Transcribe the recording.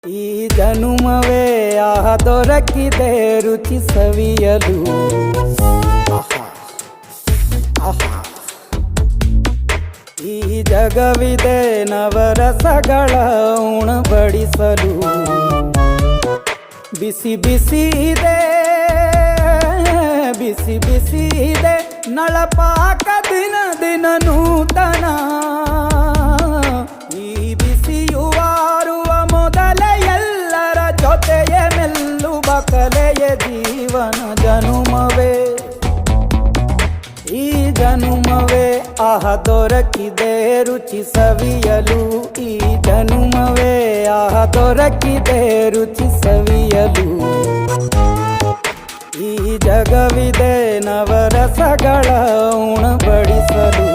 ಈ ಜನುಮವೇ ದೊರಕಿದೆ ರುಚಿ ಸವಿಯಲು. ಈ ಜಗವಿದೆ ನವರಸಗಳ ಉಣಬಡಿಸಲು. ಬಿಸಿ ಬಿಸಿ ಇದೆ, ಬಿಸಿ ಬಿಸಿ ಇದೆ ನಳಪಾಕ ದಿನ ದಿನ ನೂತನ. ಈ ಬಿಸಿಯುವಾರುವ ಮೊದಲೇ ಎಲ್ಲರ ಜೊತೆಯೇ ಮೆಲ್ಲುವ ಕಲೆಯ ಜೀವನ ಜನುಮವೇ. ಈ ಜನುಮವೇ ದೊರಕಿದೆ ರುಚಿ ಸವಿಯಲು. ಈ ಜನುಮವೇ ದೊರಕಿದೆ ರುಚಿ ಸವಿಯಲು. ಈ ಜಗವಿದೆ ನವರಸಗಳ ಉಣಬಡಿಸಲು.